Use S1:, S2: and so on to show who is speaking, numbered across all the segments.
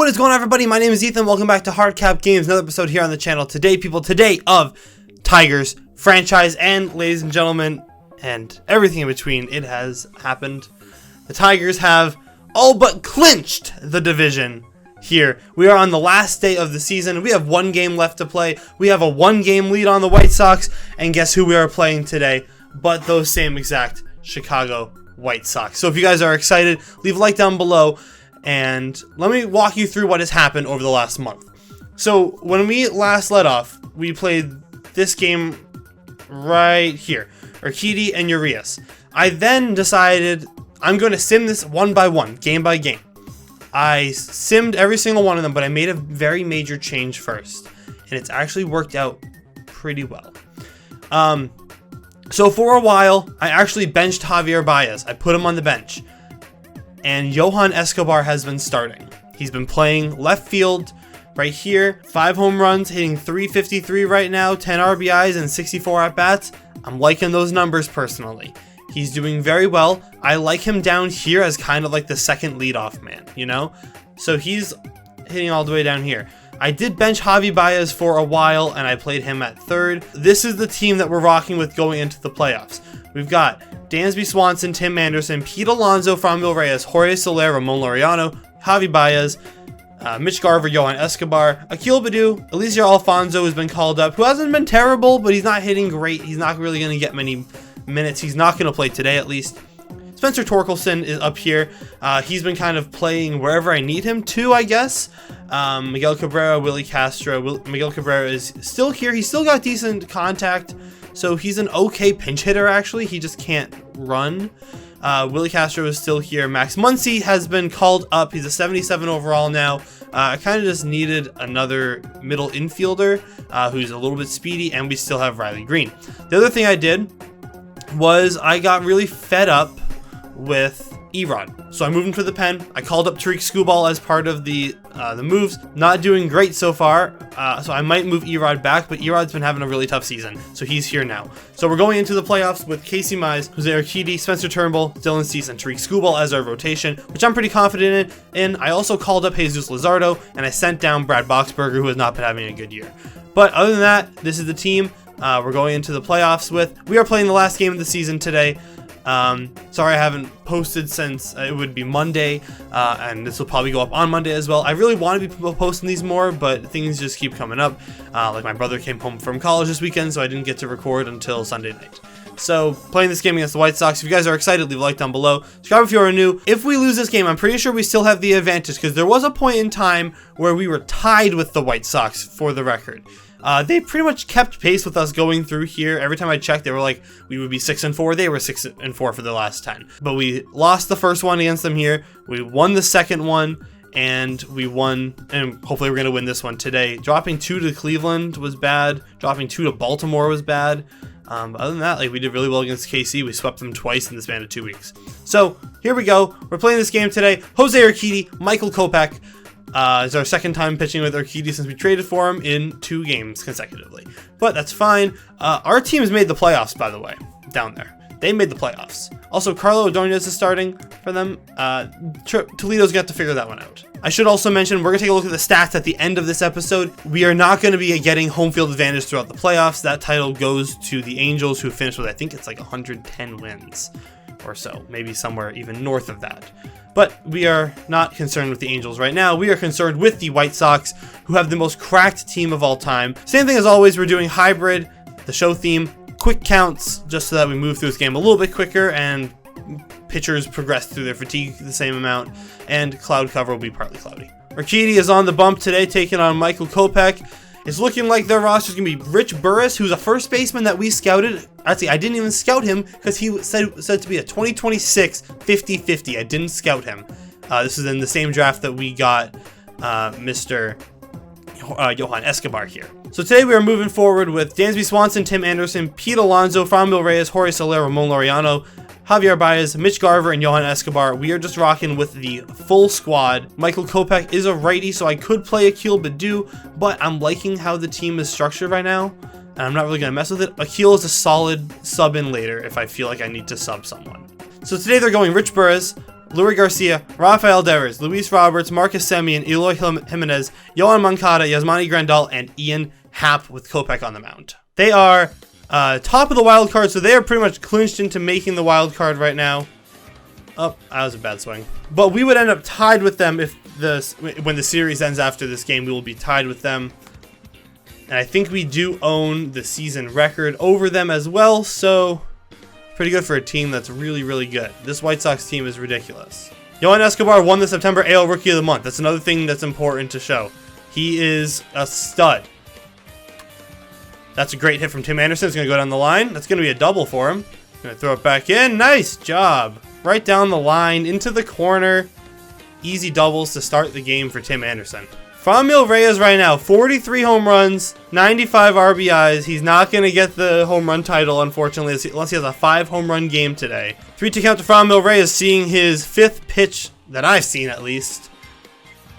S1: What is going on, everybody? My name is Ethan. Welcome back to Hardcap Games, another episode here on the channel. Today, of Tigers franchise, and ladies and gentlemen, and everything in between, it has happened. The Tigers have all but clinched the division here. We are on the last day of the season. We have one game left to play. We have a one-game lead on the White Sox, and guess who we are playing today? But those same exact Chicago White Sox. So if you guys are excited, leave a like down below. And let me walk you through what has happened over the last month. So when we last let off, we played this game right here, Urquidy and Urias. I then decided I'm going to sim this one by one, game by game. I simmed every single one of them, but I made a very major change first, and it's actually worked out pretty well. So for a while, I actually benched Javier Baez. I put him on the bench. And Johan Escobar has been starting. He's been playing left field right here. 5 home runs, hitting .353 right now, 10 RBIs and 64 at-bats. I'm liking those numbers personally. He's doing very well. I like him down here as kind of like the second leadoff man, you know? So he's hitting all the way down here. I did bench Javi Baez for a while, and I played him at third. This is the team that we're rocking with going into the playoffs. We've got Dansby Swanson, Tim Anderson, Pete Alonso, Franmil Reyes, Jorge Soler, Ramon Laureano, Javi Baez, Mitch Garver, Johan Escobar, Akil Baddoo, Eliezer Alfonso has been called up, who hasn't been terrible, but he's not hitting great. He's not really going to get many minutes. He's not going to play today, at least. Spencer Torkelson is up here. He's been kind of playing wherever I need him to, I guess. Miguel Cabrera, Willie Castro. Miguel Cabrera is still here. He's still got decent contact, so he's an okay pinch hitter, actually. He just can't run. Willie Castro is still here. Max Muncy has been called up. He's a 77 overall now. I kind of just needed another middle infielder who's a little bit speedy, and we still have Riley Green. The other thing I did was I got really fed up with Erod. So I moved him to the pen. I called up Tariq Skubal as part of the moves. Not doing great so far, so I might move Erod back, but Erod's been having a really tough season, so he's here now. So we're going into the playoffs with Casey Mize, Jose Urquidy, Spencer Turnbull, Dylan Cease, and Tariq Skubal as our rotation, which I'm pretty confident in. I also called up Jesus Luzardo, and I sent down Brad Boxberger, who has not been having a good year. But other than that, this is the team we're going into the playoffs with. We are playing the last game of the season today. Sorry I haven't posted since it would be Monday, and this will probably go up on Monday as well. I really want to be posting these more, but things just keep coming up. Like my brother came home from college this weekend, so I didn't get to record until Sunday night. So, playing this game against the White Sox. If you guys are excited, leave a like down below. Subscribe if you are new. If we lose this game, I'm pretty sure we still have the advantage, because there was a point in time where we were tied with the White Sox, for the record. They pretty much kept pace with us going through here. Every time I checked, they were like, we would be 6-4. They were 6-4 for the last 10. But we lost the first one against them here. We won the second one, and we won, and hopefully we're going to win this one today. Dropping 2 to Cleveland was bad. Dropping 2 to Baltimore was bad. But other than that, like, we did really well against KC. We swept them twice in the span of 2 weeks. So here we go. We're playing this game today. Jose Urquidy, Michael Kopech. It's our second time pitching with Urquidy since we traded for him in 2 games consecutively. But that's fine. Our team has made the playoffs, by the way, down there. They made the playoffs. Also, Carlo Ordonez is starting for them. Toledo's got to figure that one out. I should also mention, we're going to take a look at the stats at the end of this episode. We are not going to be getting home field advantage throughout the playoffs. That title goes to the Angels, who finished with, I think it's like 110 wins or so. Maybe somewhere even north of that. But we are not concerned with the Angels right now. We are concerned with the White Sox, who have the most cracked team of all time. Same thing as always, we're doing hybrid, the show theme, quick counts, just so that we move through this game a little bit quicker, and pitchers progress through their fatigue the same amount, and cloud cover will be partly cloudy. Urquidy is on the bump today, taking on Michael Kopech. It's looking like their roster is going to be Rich Burris, who's a first baseman that we scouted. Actually, I didn't even scout him because he said to be a 2026 50-50. I didn't scout him. This is in the same draft that we got Mr. Johan Escobar here. So today we are moving forward with Dansby Swanson, Tim Anderson, Pete Alonso, Franmil Reyes, Jorge Soler, Ramon Laureano, Javier Baez, Mitch Garver, and Johan Escobar. We are just rocking with the full squad. Michael Kopech is a righty, so I could play Akil Baddoo, but I'm liking how the team is structured right now, and I'm not really going to mess with it. Akil is a solid sub in later if I feel like I need to sub someone. So today they're going Rich Burris, Luis Garcia, Rafael Devers, Luis Roberts, Marcus Semien, Eloy Jimenez, Yohan Moncada, Yasmani Grandal, and Ian Happ with Kopech on the mound. They are top of the wild card, so they are pretty much clinched into making the wild card right now. Oh, that was a bad swing. But we would end up tied with them if when the series ends after this game. We will be tied with them. And I think we do own the season record over them as well, so pretty good for a team that's really, really good. This White Sox team is ridiculous. Yohan Escobar won the September AL Rookie of the Month. That's another thing that's important to show. He is a stud. That's a great hit from Tim Anderson. It's going to go down the line. That's going to be a double for him. Going to throw it back in. Nice job. Right down the line, into the corner. Easy doubles to start the game for Tim Anderson. Franmil Reyes right now, 43 home runs, 95 RBIs. He's not going to get the home run title, unfortunately, unless he has a 5 home run game today. 3-2 count to Franmil Reyes, seeing his 5th pitch that I've seen at least.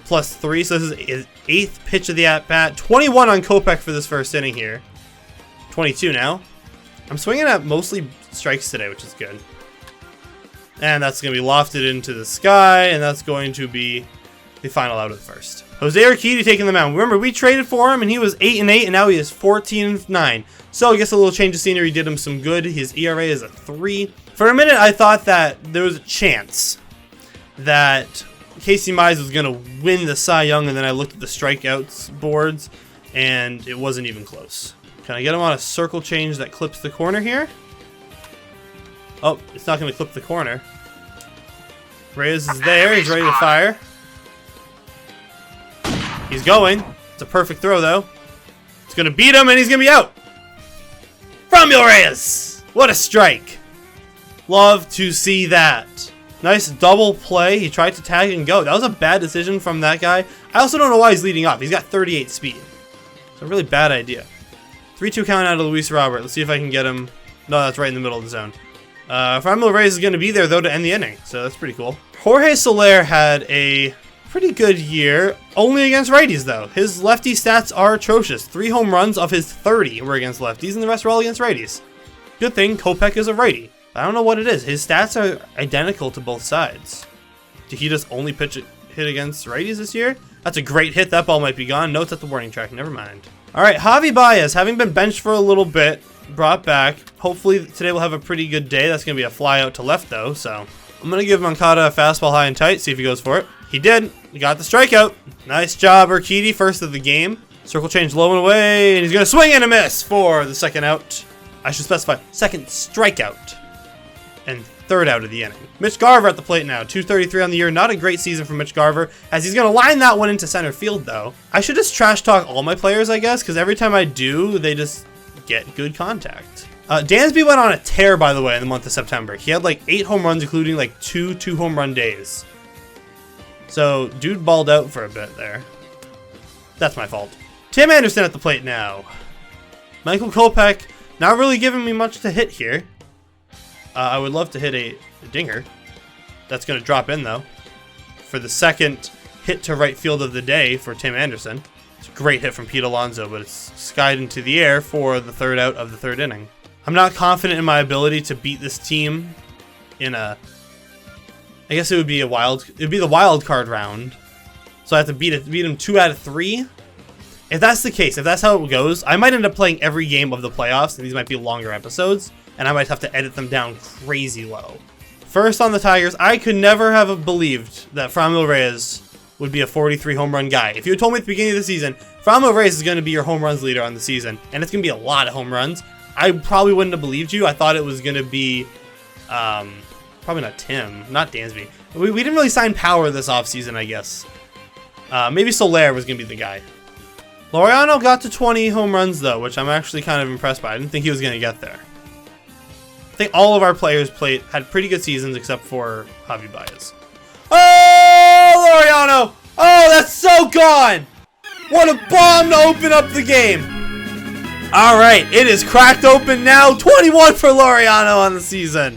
S1: +3, so this is his 8th pitch of the at-bat. 21 on Kopech for this first inning here. 22 now. I'm swinging at mostly strikes today, which is good. And that's going to be lofted into the sky, and that's going to be the final out of the first. Jose Urquidy taking the mound. Remember, we traded for him, and he was 8-8, and now he is 14-9. So I guess a little change of scenery did him some good. His ERA is a 3. For a minute, I thought that there was a chance that Casey Mize was going to win the Cy Young, and then I looked at the strikeouts boards, and it wasn't even close. Can I get him on a circle change that clips the corner here? Oh, it's not going to clip the corner. Reyes is there. He's ready to fire. He's going. It's a perfect throw, though. It's going to beat him, and he's going to be out. Franmil Reyes! What a strike. Love to see that. Nice double play. He tried to tag and go. That was a bad decision from that guy. I also don't know why he's leading off. He's got 38 speed. It's a really bad idea. 3-2 count out of Luis Robert. Let's see if I can get him. No, that's right in the middle of the zone. Franmil Reyes is going to be there, though, to end the inning. So that's pretty cool. Jorge Soler had a pretty good year. Only against righties, though. His lefty stats are atrocious. 3 home runs of his 30 were against lefties, and the rest were all against righties. Good thing Kopech is a righty. I don't know what it is. His stats are identical to both sides. Did he just only hit against righties this year? That's a great hit. That ball might be gone. No, it's at the warning track. Never mind. All right, Javi Baez, having been benched for a little bit, brought back. Hopefully today we'll have a pretty good day. That's going to be a fly out to left, though, so I'm going to give Moncada a fastball high and tight, see if he goes for it. He did. He got the strikeout. Nice job, Urquidy, first of the game. Circle change low and away, and he's going to swing and a miss for the second out. I should specify second strikeout and third out of the inning. Mitch Garver at the plate now, 233 on the year. Not a great season for Mitch Garver, as he's going to line that one into center field, though. I should just trash talk all my players, I guess, because every time I do, they just get good contact. Dansby went on a tear, by the way, in the month of September. He had like 8 home runs, including like 2 home run days. So, dude balled out for a bit there. That's my fault. Tim Anderson at the plate now. Michael Kopech, not really giving me much to hit here. I would love to hit a dinger. That's going to drop in, though, for the second hit to right field of the day for Tim Anderson. It's a great hit from Pete Alonso, but it's skied into the air for the third out of the third inning. I'm not confident in my ability to beat this team in a... I guess it would be the wild card round. So I have to beat him 2 out of 3. If that's the case, if that's how it goes, I might end up playing every game of the playoffs, and these might be longer episodes, and I might have to edit them down crazy low. First on the Tigers, I could never have believed that Franmil Reyes would be a 43 home run guy. If you had told me at the beginning of the season, Franmil Reyes is going to be your home runs leader on the season, and it's going to be a lot of home runs, I probably wouldn't have believed you. I thought it was going to be, probably not Tim, not Dansby. We didn't really sign power this offseason, I guess. Maybe Soler was going to be the guy. Laureano got to 20 home runs, though, which I'm actually kind of impressed by. I didn't think he was going to get there. I think all of our players had pretty good seasons except for Javi Baez. Oh, Laureano! Oh, that's so gone! What a bomb to open up the game! All right, it is cracked open now. 21 for Laureano on the season.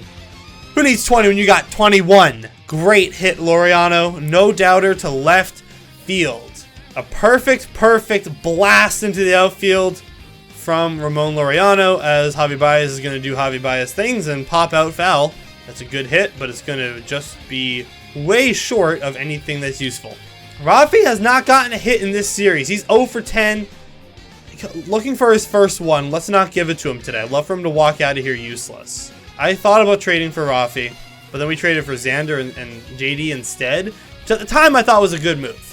S1: Who needs 20 when you got 21? Great hit, Laureano. No doubter to left field. A perfect blast into the outfield from Ramon Laureano, as Javi Baez is going to do Javi Baez things and pop out foul. That's a good hit, but it's going to just be way short of anything that's useful. Rafi has not gotten a hit in this series. He's 0 for 10. Looking for his first one. Let's not give it to him today. I'd love for him to walk out of here useless. I thought about trading for Rafi, but then we traded for Xander and JD instead, which at the time I thought was a good move.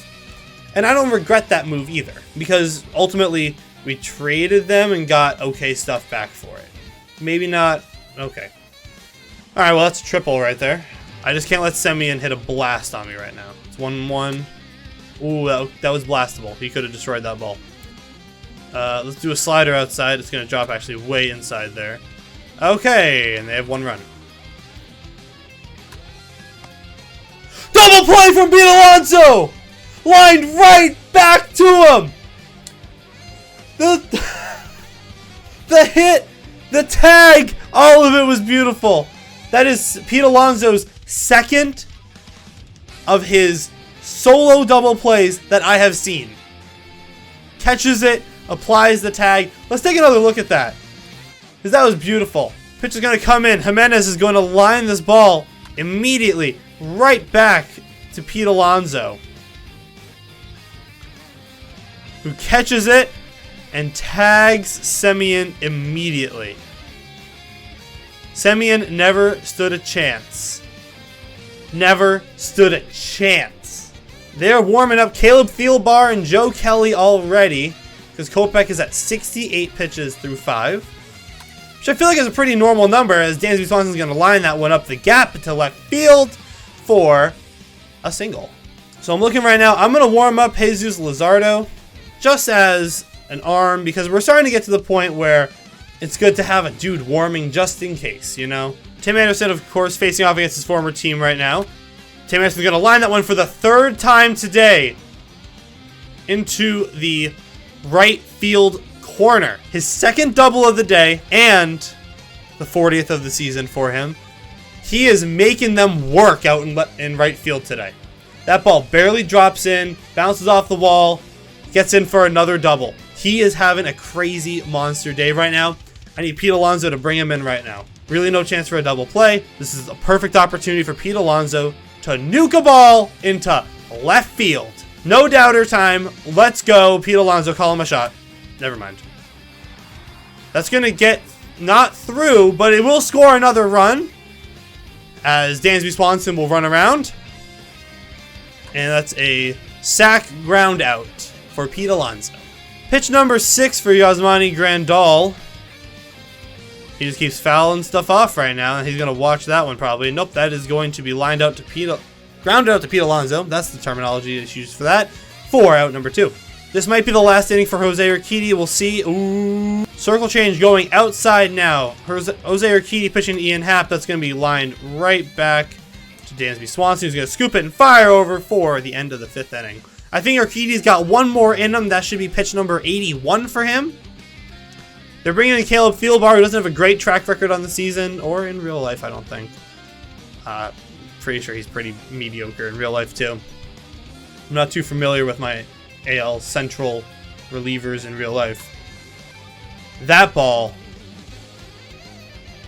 S1: And I don't regret that move either, because ultimately we traded them and got okay stuff back for it. Maybe not. Okay. Alright, well, that's a triple right there. I just can't let Semien hit a blast on me right now. It's 1-1. Ooh, that was blastable. He could have destroyed that ball. Let's do a slider outside. It's going to drop actually way inside there. Okay, and they have 1 run. Double play from Pete Alonso! Lined right back to him! The hit, the tag, all of it was beautiful. That is Pete Alonso's second of his solo double plays that I have seen. Catches it, applies the tag. Let's take another look at that, because that was beautiful. Pitch is going to come in. Jimenez is going to line this ball immediately right back to Pete Alonso, who catches it and tags Semien immediately. Semien never stood a chance. Never stood a chance. They're warming up Caleb Thielbar and Joe Kelly already, because Kopech is at 68 pitches through 5. Which I feel like is a pretty normal number, as Dansby Swanson's going to line that one up the gap to left field for a single. So I'm looking right now. I'm going to warm up Jesus Luzardo just as an arm, because we're starting to get to the point where it's good to have a dude warming just in case, you know? Tim Anderson, of course, facing off against his former team right now. Tim Anderson's going to line that one for the 3rd time today into the right field corner. His 2nd double of the day and the 40th of the season for him. He is making them work out in right field today. That ball barely drops in, bounces off the wall, gets in for another double. He is having a crazy monster day right now. I need Pete Alonso to bring him in right now. Really no chance for a double play. This is a perfect opportunity for Pete Alonso to nuke a ball into left field. No doubter time. Let's go. Pete Alonso, call him a shot. Never mind. That's going to get not through, but it will score another run, as Dansby Swanson will run around. And that's a sac ground out for Pete Alonso. Pitch number 6 for Yasmani Grandal. He just keeps fouling stuff off right now, and he's going to watch that one probably. Nope, that is going to be lined out to grounded out to Pete Alonso. That's the terminology that's used for that. 4 out, number 2. This might be the last inning for Jose Urquidy. We'll see. Ooh. Circle change going outside now. Jose Urquidy pitching to Ian Happ. That's going to be lined right back to Dansby Swanson, who's going to scoop it and fire over for the end of the 5th inning. I think Urquidy's got one more in him. That should be pitch number 81 for him. They're bringing in Caleb Thielbar, who doesn't have a great track record on the season, or in real life, I don't think. Pretty sure he's pretty mediocre in real life, too. I'm not too familiar with my AL Central relievers in real life. That ball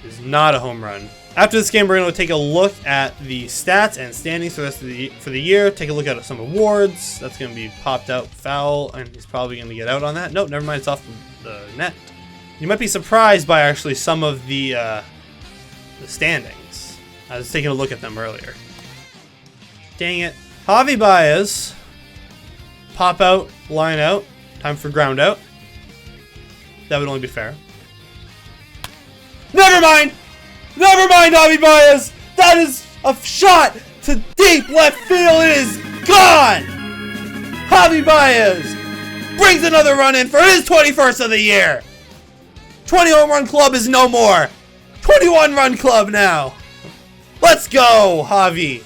S1: is not a home run. After this game, we're going to take a look at the stats and standings for the year. Take a look at some awards. That's going to be popped out foul, and he's probably going to get out on that. Nope, never mind. It's off the net. You might be surprised by actually some of the standings. I was taking a look at them earlier. Dang it. Javi Baez. Pop out, line out. Time for ground out. That would only be fair. Never mind! Never mind, Javi Baez! That is a shot to deep left field. It is gone! Javi Baez brings another run in for his 21st of the year. 20 home run club is no more. 21 run club now. Let's go, Javi.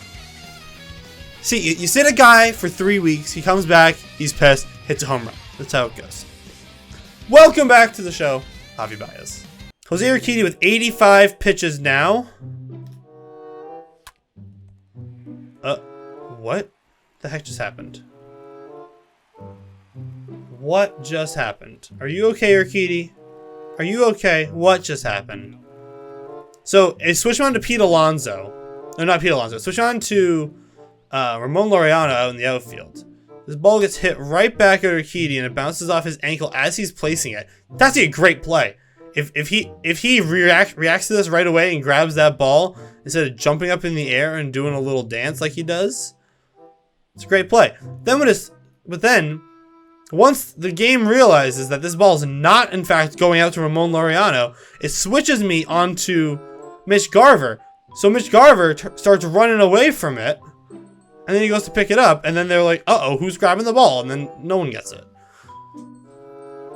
S1: See, you sit a guy for 3 weeks, he comes back, he's pissed, hits a home run. That's how it goes. Welcome back to the show, Javi Baez. Jose Urquidy with 85 pitches now. What the heck just happened? What just happened? Are you okay, Urquidy? Are you okay? What just happened? So, it switched on to Pete Alonso. No, not Pete Alonso. Switch on to Ramon Laureano out in the outfield. This ball gets hit right back at Urquidy and it bounces off his ankle as he's placing it. That's a great play. If he reacts to this right away and grabs that ball instead of jumping up in the air and doing a little dance like he does, it's a great play. But then once the game realizes that this ball is not in fact going out to Ramon Laureano, it switches me onto Mitch Garver. So Mitch Garver starts running away from it, and then he goes to pick it up, and then they're like, uh-oh, who's grabbing the ball? And then no one gets it.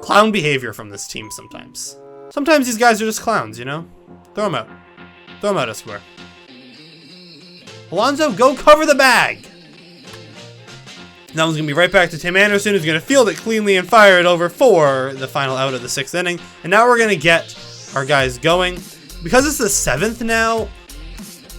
S1: Clown behavior from this team sometimes. Sometimes these guys are just clowns, you know? Throw them out. Throw them out, Escobar. Alonso, go cover the bag! That one's going to be right back to Tim Anderson, who's going to field it cleanly and fire it over for the final out of the 6th inning. And now we're going to get our guys going. Because it's the 7th now,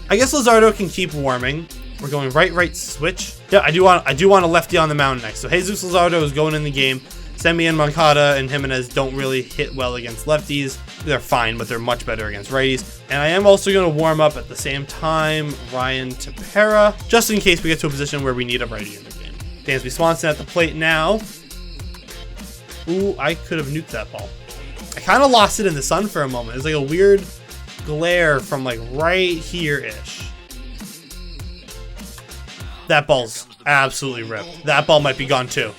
S1: I guess Luzardo can keep warming. We're going right switch. Yeah, I do want a lefty on the mound next. So Jesus Luzardo is going in the game. Semi and Moncada and Jimenez don't really hit well against lefties. They're fine, but they're much better against righties. And I am also going to warm up at the same time Ryan Tepera, just in case we get to a position where we need a righty in the game. Dansby Swanson at the plate now. Ooh, I could have nuked that ball. I kind of lost it in the sun for a moment. It's like a weird glare from like right here-ish. That ball's absolutely ripped. That ball might be gone too.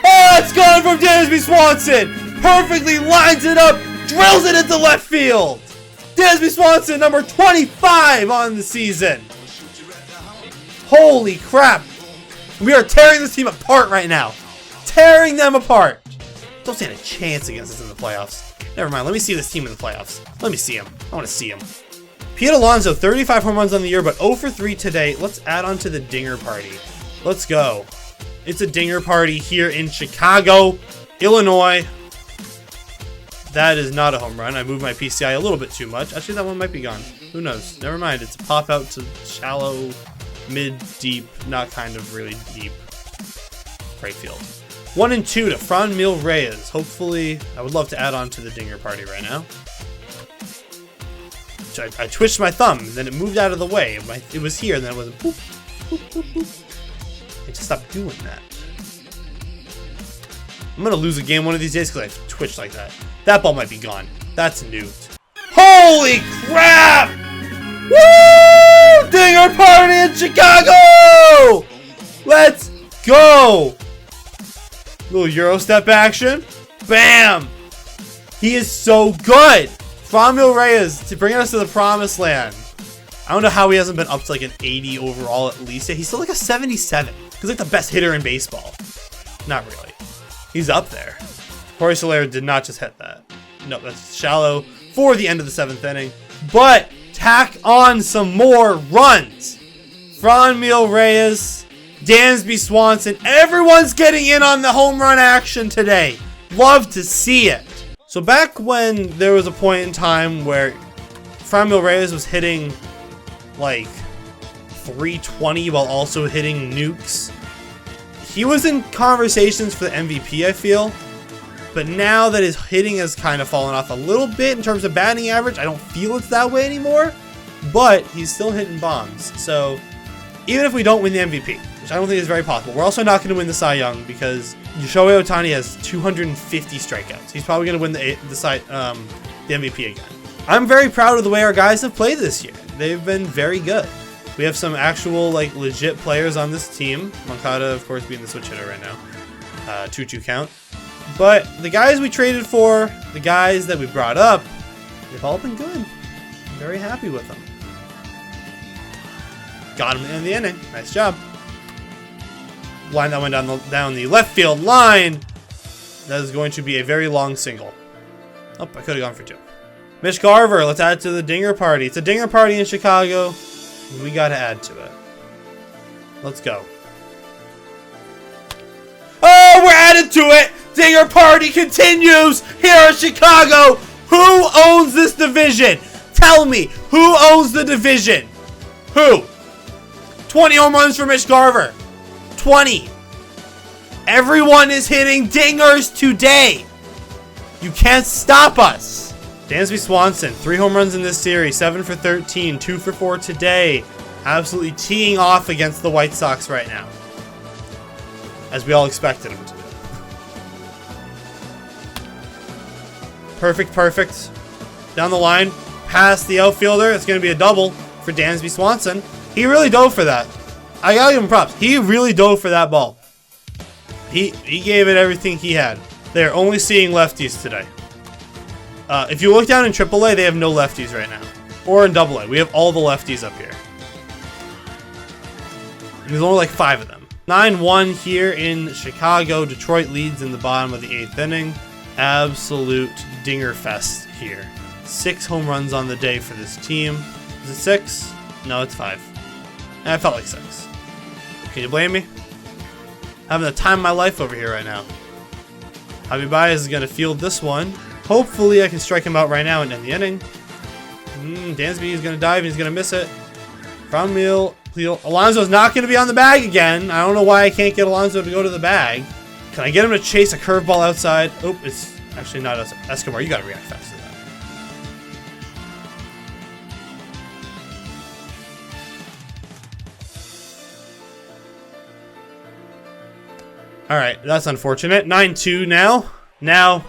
S1: Oh, it's gone from Dansby Swanson! Perfectly lines it up, drills it into left field! Dansby Swanson, number 25 on the season. Holy crap! We are tearing this team apart right now. Tearing them apart. Don't stand a chance against us in the playoffs. Never mind, let me see this team in the playoffs. Let me see him. I want to see him. Pete Alonso, 35 home runs on the year, but 0 for 3 today. Let's add on to the dinger party. Let's go. It's a dinger party here in Chicago, Illinois. That is not a home run. I moved my PCI a little bit too much. Actually, that one might be gone. Who knows? Never mind. It's a pop out to shallow, mid, deep, not kind of really deep right field. 1 and 2 to Franmil Reyes. Hopefully, I would love to add on to the dinger party right now. So I twitched my thumb, and then it moved out of the way. It was here, and then it was boop, boop, boop, boop. I just stopped doing that. I'm gonna lose a game one of these days because I twitched like that. That ball might be gone. That's nuked. Holy crap! Woo! Dinger party in Chicago! Let's go! Little Euro step action. Bam! He is so good! Franmil Reyes to bring us to the promised land. I don't know how he hasn't been up to like an 80 overall at least. He's still like a 77. He's like the best hitter in baseball. Not really. He's up there. Jorge Soler did not just hit that. No, that's shallow for the end of the 7th inning. But tack on some more runs. Franmil Reyes, Dansby Swanson. Everyone's getting in on the home run action today. Love to see it. So back when there was a point in time where Franmil Reyes was hitting like 320 while also hitting nukes, he was in conversations for the MVP, I feel. But now that his hitting has kind of fallen off a little bit in terms of batting average, I don't feel it's that way anymore. But he's still hitting bombs. So even if we don't win the MVP, which I don't think is very possible, we're also not going to win the Cy Young because Shohei Ohtani has 250 strikeouts. He's probably going to win the MVP again. I'm very proud of the way our guys have played this year. They've been very good. We have some actual, like, legit players on this team. Moncada, of course, being the switch hitter right now. 2-2 count. But the guys we traded for, the guys that we brought up, they've all been good. I'm very happy with them. Got him in the inning. Nice job. Line that went down the left field line. That is going to be a very long single. Oh, I could have gone for 2. Mitch Garver, let's add to the dinger party. It's a dinger party in Chicago. We got to add to it. Let's go. Oh, we're added to it. Dinger party continues here in Chicago. Who owns this division? Tell me, who owns the division? Who? 20 home runs for Mitch Garver. 20. Everyone is hitting dingers today. You can't stop us. Dansby Swanson, 3 home runs in this series, 7 for 13, 2 for 4 today. absolutely teeing off against the White Sox right now, as we all expected him to do. Perfect, perfect. Down the line, past the outfielder. It's going to be a double for Dansby Swanson. He really dove for that. I gotta give him props. He really dove for that ball. He gave it everything he had. They're only seeing lefties today. If you look down in AAA, they have no lefties right now. Or in AA, we have all the lefties up here. There's only like 5 of them. 9-1 here in Chicago. Detroit leads in the bottom of the 8th inning. Absolute dinger fest here. 6 home runs on the day for this team. Is it 6? No, it's 5. I felt like 6. Can you blame me? Having the time of my life over here right now. Javi Baez is going to field this one. Hopefully I can strike him out right now and end the inning. Dansby is going to dive and he's going to miss it. From Alonso's not going to be on the bag again. I don't know why I can't get Alonso to go to the bag. Can I get him to chase a curveball outside? Oh, it's actually not Escobar. You got to react fast to that. All right, that's unfortunate. 9-2 now. Now,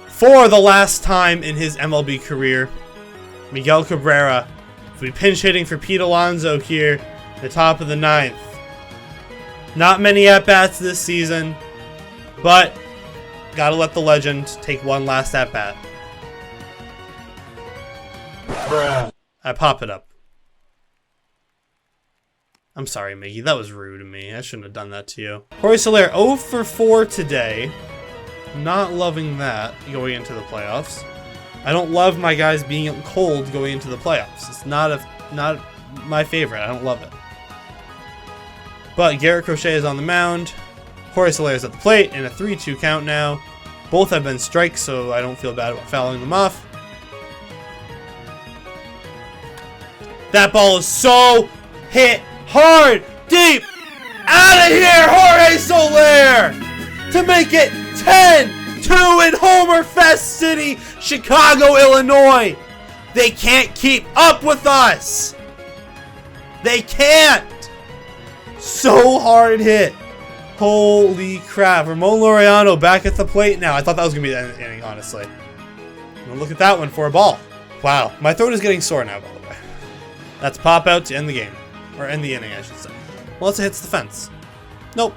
S1: for the last time in his MLB career, Miguel Cabrera will be pinch hitting for Pete Alonso here at the top of the 9th. Not many at-bats this season, but gotta let the legend take one last at-bat. I pop it up. I'm sorry, Miggy. That was rude of me. I shouldn't have done that to you. Jorge Soler, 0 for 4 today. Not loving that going into the playoffs. I don't love my guys being cold going into the playoffs. It's not my favorite. I don't love it. But Garrett Crochet is on the mound. Jorge Soler is at the plate in a 3-2 count now. Both have been strikes, so I don't feel bad about fouling them off. That ball is so hit hard, deep, out of here, Jorge Soler, to make it 10-2 in Homer Fest City, Chicago, Illinois. They can't keep up with us. They can't. So hard hit. Holy crap. Ramon Laureano back at the plate now. I thought that was going to be the end of the inning, honestly. Look at that one for a ball. Wow. My throat is getting sore now, by the way. That's pop out to end the game. Or end the inning, I should say. Unless it hits the fence. Nope.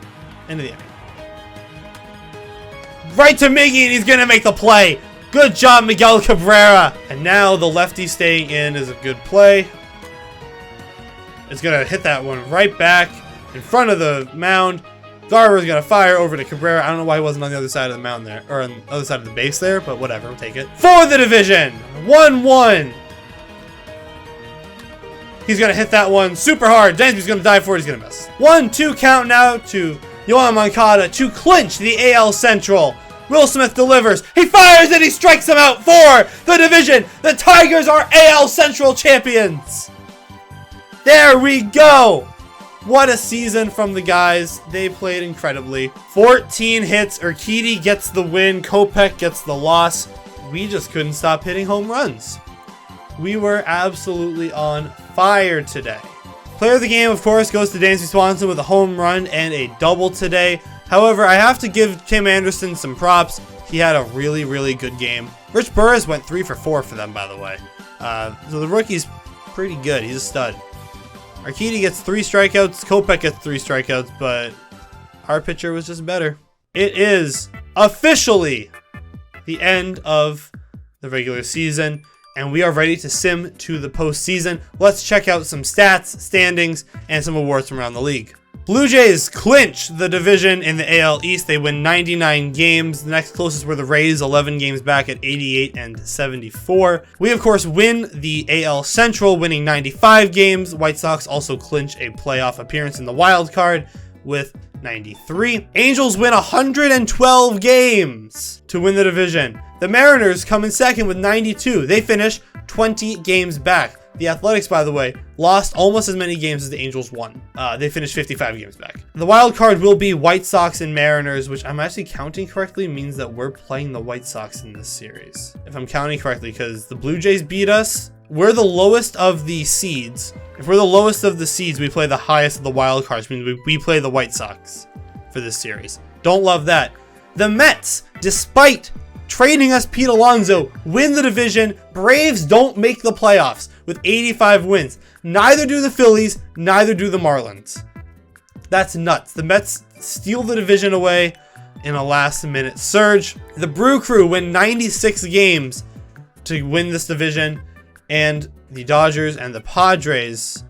S1: End of the inning. Right to Miggy, and he's going to make the play. Good job, Miguel Cabrera. And now the lefty staying in is a good play. It's going to hit that one right back in front of the mound. Garver's going to fire over to Cabrera. I don't know why he wasn't on the other side of the mound there. Or on the other side of the base there, but whatever. We'll take it. For the division. 1-1. He's going to hit that one super hard. Dansby's going to dive for it. He's going to miss. 1-2 count now to Yohan Moncada to clinch the AL Central. Will Smith delivers. He fires and he strikes him out for the division. The Tigers are AL Central champions. There we go. What a season from the guys. They played incredibly. 14 hits. Urquidy gets the win. Kopech gets the loss. We just couldn't stop hitting home runs. We were absolutely on fire today. Player of the game, of course, goes to Dansby Swanson with a home run and a double today. However, I have to give Tim Anderson some props. He had a really, really good game. Rich Burris went 3 for 4 for them, by the way. So the rookie's pretty good. He's a stud. Urquidy gets 3 strikeouts. Kopech gets 3 strikeouts, but our pitcher was just better. It is officially the end of the regular season, and we are ready to sim to the postseason. Let's check out some stats, standings, and some awards from around the league. Blue Jays clinch the division in the AL East. They win 99 games. The next closest were the Rays, 11 games back at 88 and 74. We, of course, win the AL Central, winning 95 games. White Sox also clinch a playoff appearance in the wild card with 93. Angels win 112 games to win the division. The Mariners come in second with 92. They finish 20 games back. The Athletics, by the way, lost almost as many games as the Angels won. They finished 55 games back. The wild card will be White Sox and Mariners, which I'm actually counting correctly means that we're playing the White Sox in this series. If I'm counting correctly, because the Blue Jays beat us, we're the lowest of the seeds. If we're the lowest of the seeds, we play the highest of the wild cards, meaning we play the White Sox for this series. Don't love that. The Mets, despite trading us Pete Alonso, win the division. Braves don't make the playoffs with 85 wins. Neither do the Phillies, neither do the Marlins. That's nuts. The Mets steal the division away in a last-minute surge. The Brew Crew win 96 games to win this division, and the Dodgers and the Padres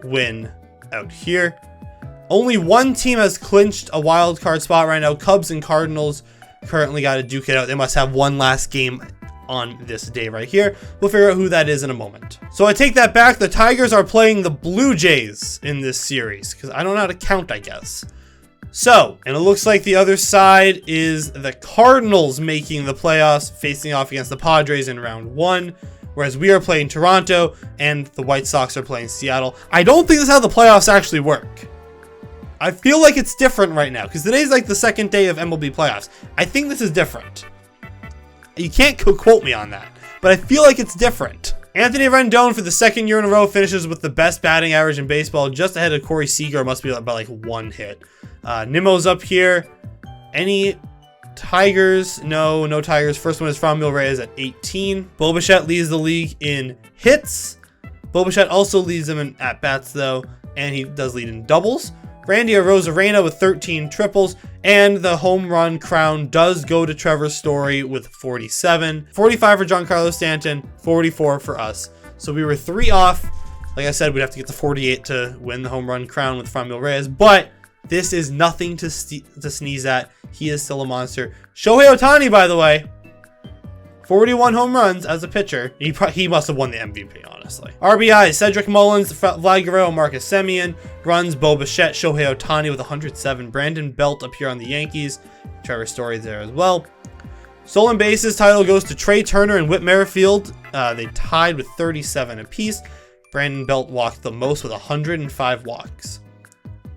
S1: win out here. Only one team has clinched a wild card spot right now. Cubs and Cardinals currently got to duke it out. They must have one last game on this day right here. We'll figure out who that is in a moment. So I take that back. The Tigers are playing the Blue Jays in this series because I don't know how to count, I guess. So, and it looks like the other side is the Cardinals making the playoffs, facing off against the Padres in round 1, whereas we are playing Toronto and the White Sox are playing Seattle. I don't think this is how the playoffs actually work. I feel like it's different right now because today's like the second day of MLB playoffs. I think this is different. You can't quote me on that, but I feel like it's different. Anthony Rendon for the second year in a row finishes with the best batting average in baseball, just ahead of Corey Seager. Must be by like 1 hit. Nimmo's up here. Any Tigers? No Tigers. First one is Franmil Reyes at 18. Bo Bichette leads the league in hits. Bo Bichette also leads them in at-bats though, and he does lead in doubles. Randy Arozarena with 13 triples, and the home run crown does go to Trevor Story with 47. 45 for Giancarlo Stanton, 44 for us. So we were 3 off. Like I said, we'd have to get to 48 to win the home run crown with Franmil Reyes, but this is nothing to sneeze at. He is still a monster. Shohei Ohtani, by the way, 41 home runs as a pitcher. He must have won the MVP, honestly. RBI, Cedric Mullins, Vlad Guerrero, Marcus Semien. Runs, Bo Bichette, Shohei Ohtani with 107. Brandon Belt up here on the Yankees. Trevor Story there as well. Stolen bases title goes to Trey Turner and Whit Merrifield. They tied with 37 apiece. Brandon Belt walked the most with 105 walks.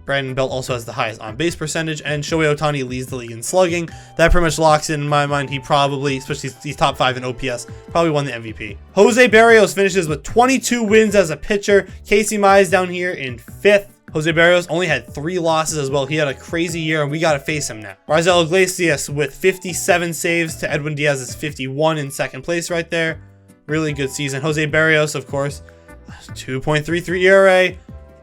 S1: Brandon Belt also has the highest on-base percentage, and Shohei Ohtani leads the league in slugging. That pretty much locks in my mind. He probably, especially he's top 5 in OPS, probably won the MVP. Jose Barrios finishes with 22 wins as a pitcher. Casey Mize down here in 5th. Jose Barrios only had 3 losses as well. He had a crazy year, and we got to face him now. Raisel Iglesias with 57 saves to Edwin Diaz's 51 in 2nd place right there. Really good season. Jose Barrios, of course, 2.33 ERA.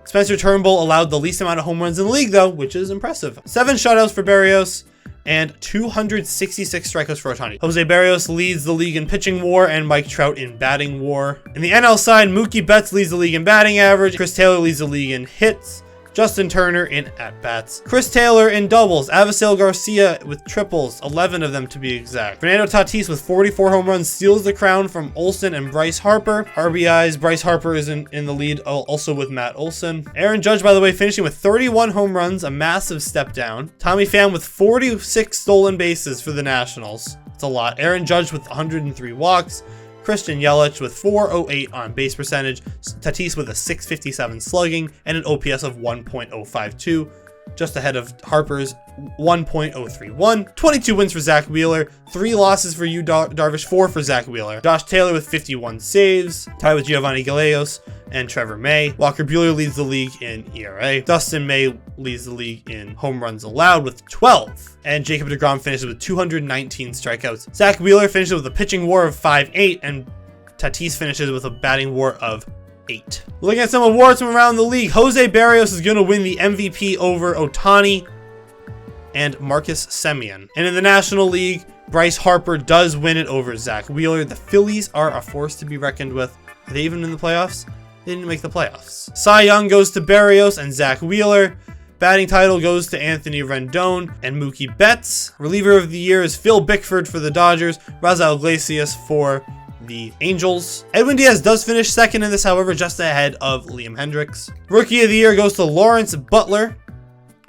S1: Spencer Turnbull allowed the least amount of home runs in the league, though, which is impressive. 7 shutouts for Barrios and 266 strikeouts for Ohtani. Jose Barrios leads the league in pitching WAR and Mike Trout in batting WAR. In the NL side, Mookie Betts leads the league in batting average. Chris Taylor leads the league in hits. Justin Turner in at-bats. Chris Taylor in doubles. Avisail Garcia with triples, 11 of them to be exact. Fernando Tatis with 44 home runs steals the crown from Olsen and Bryce Harper. RBIs, Bryce Harper is in the lead, also with Matt Olson. Aaron Judge, by the way, finishing with 31 home runs, a massive step down. Tommy Pham with 46 stolen bases for the Nationals. It's a lot. Aaron Judge with 103 walks. Christian Yelich with 408 on base percentage, Tatis with a 657 slugging, and an OPS of 1.052, just ahead of Harper's 1.031. 22 wins for Zach Wheeler, 3 losses for Yu Darvish, 4 for Zach Wheeler. Josh Taylor with 51 saves, tied with Giovanni Gallegos and Trevor May. Walker Buehler leads the league in ERA. Dustin May leads the league in home runs allowed with 12. And Jacob deGrom finishes with 219 strikeouts. Zach Wheeler finishes with a pitching WAR of 5.8, and Tatis finishes with a batting WAR of 8. Looking at some awards from around the league, Jose Barrios is going to win the MVP over Ohtani and Marcus Semien. And in the National League, Bryce Harper does win it over Zach Wheeler. The Phillies are a force to be reckoned with. Are they even in the playoffs? They didn't make the playoffs. Cy Young goes to Barrios and Zach Wheeler. Batting title goes to Anthony Rendon and Mookie Betts. Reliever of the year is Phil Bickford for the Dodgers. Raisel Iglesias for the Angels. Edwin Diaz does finish 2nd in this, however, just ahead of Liam Hendricks. Rookie of the year goes to Lawrence Butler.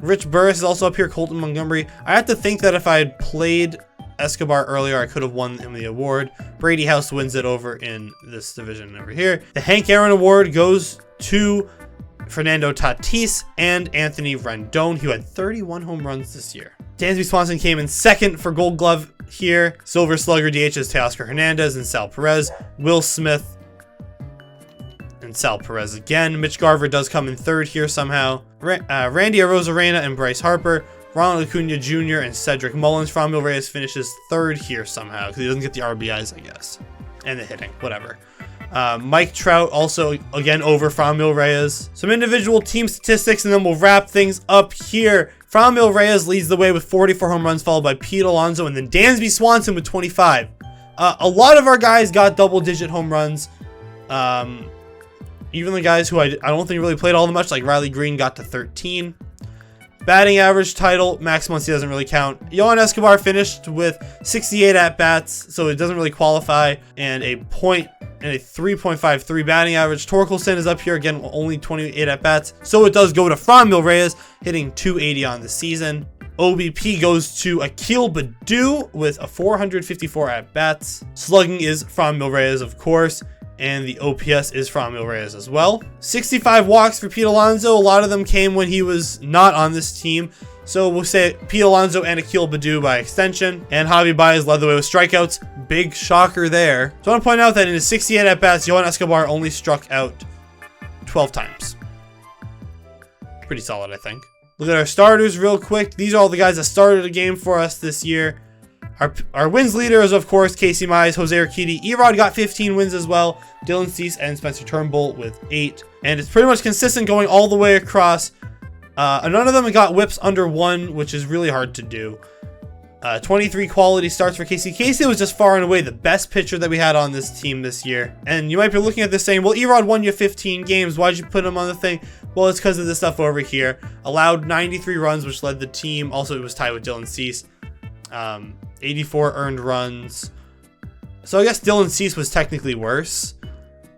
S1: Rich Burris is also up here. Colton Montgomery. I have to think that if I had played Escobar earlier, I could have won him the award. Brady House wins it over in this division over here. The Hank Aaron Award goes to Fernando Tatis and Anthony Rendon, who had 31 home runs this year. Dansby Swanson came in 2nd for Gold Glove here. Silver Slugger DH is Teoscar Hernandez and Sal Perez. Will Smith and Sal Perez again. Mitch Garver does come in third here somehow. Randy Arozarena and Bryce Harper. Ronald Acuna Jr. and Cedric Mullins. Franmil Reyes finishes third here somehow because he doesn't get the RBIs, I guess. And the hitting, whatever. Mike Trout also, again, over Franmil Reyes. Some individual team statistics, and then we'll wrap things up here. Franmil Reyes leads the way with 44 home runs, followed by Pete Alonso, and then Dansby Swanson with 25. A lot of our guys got double-digit home runs. Even the guys who I don't think really played all that much, like Riley Green, got to 13. Batting average title, Max Muncy doesn't really count. Yohan Escobar finished with 68 at-bats, so it doesn't really qualify, and a 3.53 batting average. Torkelson is up here again, only 28 at-bats, so it does go to Franmil Reyes, hitting 280 on the season. OBP goes to Akil Baddoo with a 454 at-bats. Slugging is Franmil Reyes, of course, and the OPS is Franmil Reyes as well. 65 walks for Pete Alonso. A lot of them came when he was not on this team. So we'll say Pete Alonso and Akil Baddoo by extension. And Javi Baez led the way with strikeouts. Big shocker there. So I want to point out that in his 68 at-bats, Yohan Escobar only struck out 12 times. Pretty solid, I think. Look at our starters real quick. These are all the guys that started a game for us this year. Our wins leader is, of course, Casey Mize, Jose Urquidy. Erod got 15 wins as well. Dylan Cease and Spencer Turnbull with 8. And it's pretty much consistent going all the way across. None of them got whips under 1, which is really hard to do. 23 quality starts for Casey. Casey was just far and away the best pitcher that we had on this team this year. And you might be looking at this saying, well, Erod won you 15 games. Why'd you put him on the thing? Well, it's because of this stuff over here. Allowed 93 runs, which led the team. Also, it was tied with Dylan Cease. 84 earned runs. So I guess Dylan Cease was technically worse.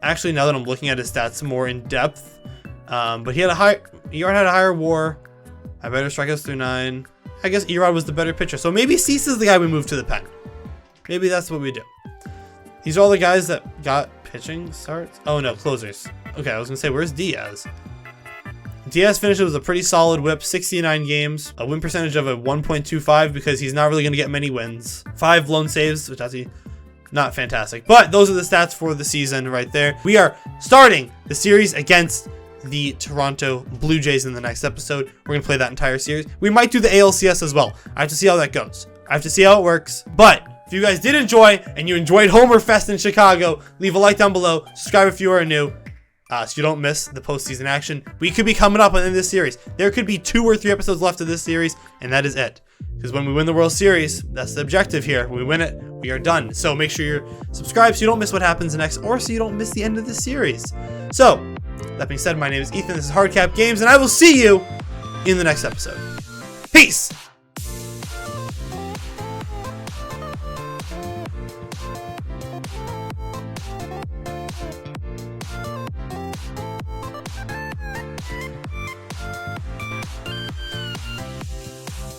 S1: Actually, now that I'm looking at his stats more in depth. But he had a Erod had a higher WAR. I better strikeouts through 9. I guess Erod was the better pitcher. So maybe Cease is the guy we move to the pen. Maybe that's what we do. These are all the guys that got pitching starts. Oh no, closers. Okay, I was gonna say, where's Diaz? Diaz finished with a pretty solid whip, 69 games, a win percentage of a 1.25 because he's not really going to get many wins. 5 lone saves, which is not fantastic. But those are the stats for the season right there. We are starting the series against the Toronto Blue Jays in the next episode. We're going to play that entire series. We might do the ALCS as well. I have to see how that goes. I have to see how it works. But if you guys did enjoy and you enjoyed Homer Fest in Chicago, leave a like down below. Subscribe if you are new. So you don't miss the postseason action. We could be coming up in this series. There could be 2 or 3 episodes left of this series, and that is it. Because when we win the World Series, that's the objective here. When we win it, we are done. So make sure you're subscribed so you don't miss what happens next, or so you don't miss the end of the series. So, that being said, my name is Ethan. This is Hardcap Games, and I will see you in the next episode. Peace!